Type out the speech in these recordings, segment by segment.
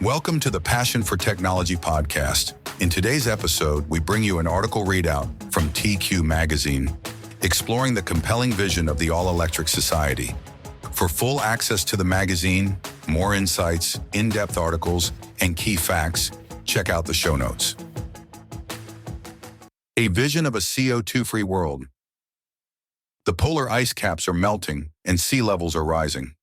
Welcome to the Passion for Technology podcast. In today's episode, we bring you an article readout from TQ magazine, exploring the compelling vision of the all-electric society. For full access to the magazine, more insights, in-depth articles, and key facts, check out the show notes. A vision of a CO₂-free world. The polar ice caps are melting and sea levels are rising.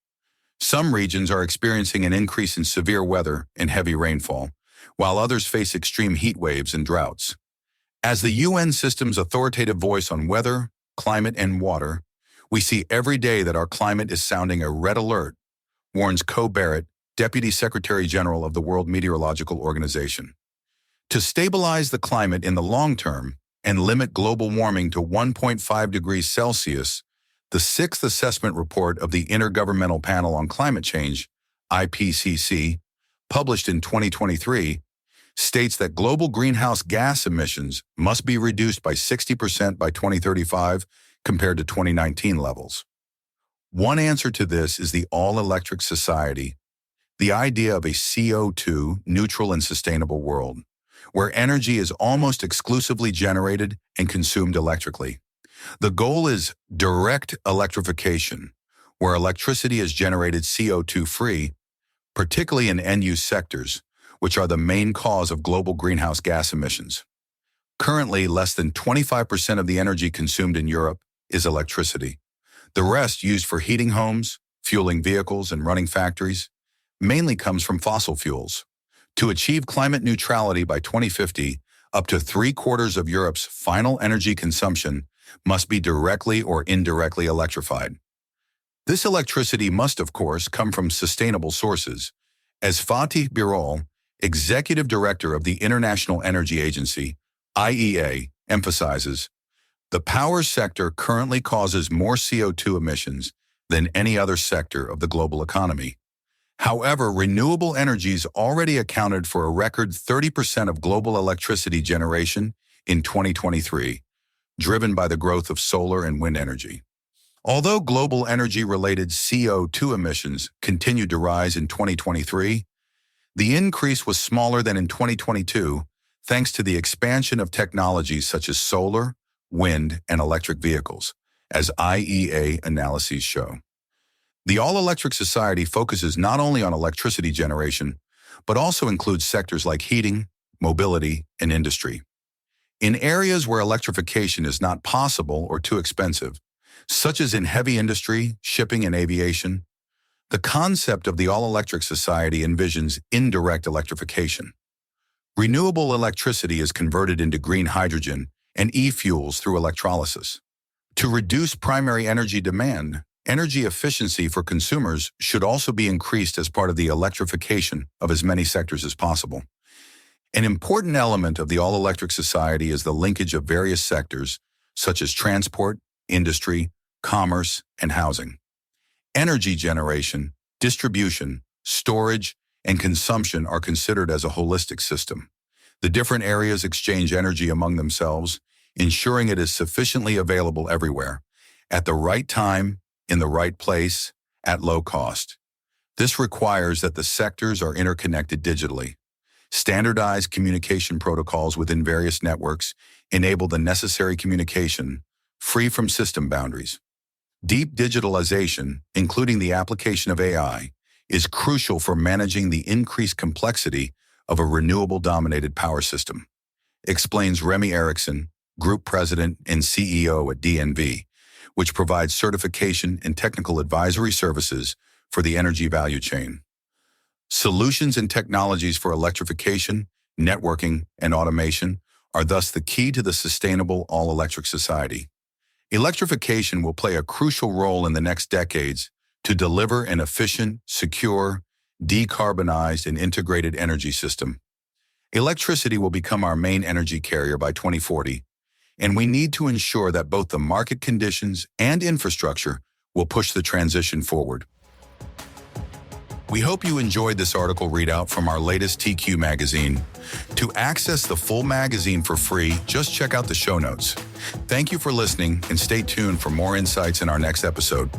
Some regions are experiencing an increase in severe weather and heavy rainfall, while others face extreme heat waves and droughts. As the UN system's authoritative voice on weather, climate, and water, we see every day that our climate is sounding a red alert, warns Co Barrett, Deputy Secretary General of the World Meteorological Organization. To stabilize the climate in the long term and limit global warming to 1.5 degrees Celsius, the sixth assessment report of the Intergovernmental Panel on Climate Change, IPCC, published in 2023, states that global greenhouse gas emissions must be reduced by 60% by 2035 compared to 2019 levels. One answer to this is the all-electric society, the idea of a CO₂ neutral and sustainable world, where energy is almost exclusively generated and consumed electrically. The goal is direct electrification, where electricity is generated CO₂-free, particularly in end-use sectors, which are the main cause of global greenhouse gas emissions. Currently, less than 25% of the energy consumed in Europe is electricity. The rest, used for heating homes, fueling vehicles, and running factories, mainly comes from fossil fuels. To achieve climate neutrality by 2050, up to 3/4 of Europe's final energy consumption must be directly or indirectly electrified. This electricity must, of course, come from sustainable sources. As Fatih Birol, Executive Director of the International Energy Agency, IEA, emphasizes, the power sector currently causes more CO₂ emissions than any other sector of the global economy. However, renewable energies already accounted for a record 30% of global electricity generation in 2023, driven by the growth of solar and wind energy. Although global energy-related CO₂ emissions continued to rise in 2023, the increase was smaller than in 2022 thanks to the expansion of technologies such as solar, wind, and electric vehicles, as IEA analyses show. The all-electric society focuses not only on electricity generation, but also includes sectors like heating, mobility, and industry. In areas where electrification is not possible or too expensive, such as in heavy industry, shipping, and aviation, the concept of the all-electric society envisions indirect electrification. Renewable electricity is converted into green hydrogen and e-fuels through electrolysis. To reduce primary energy demand, energy efficiency for consumers should also be increased as part of the electrification of as many sectors as possible. An important element of the all-electric society is the linkage of various sectors, such as transport, industry, commerce, and housing. Energy generation, distribution, storage, and consumption are considered as a holistic system. The different areas exchange energy among themselves, ensuring it is sufficiently available everywhere, at the right time, in the right place, at low cost. This requires that the sectors are interconnected digitally. Standardized communication protocols within various networks enable the necessary communication, free from system boundaries. Deep digitalization, including the application of AI, is crucial for managing the increased complexity of a renewable-dominated power system, explains Remy Eriksson, Group President and CEO at DNV, which provides certification and technical advisory services for the energy value chain. Solutions and technologies for electrification, networking, and automation are thus the key to the sustainable all-electric society. Electrification will play a crucial role in the next decades to deliver an efficient, secure, decarbonized, and integrated energy system. Electricity will become our main energy carrier by 2040, and we need to ensure that both the market conditions and infrastructure will push the transition forward. We hope you enjoyed this article readout from our latest TQ magazine. To access the full magazine for free, just check out the show notes. Thank you for listening and stay tuned for more insights in our next episode.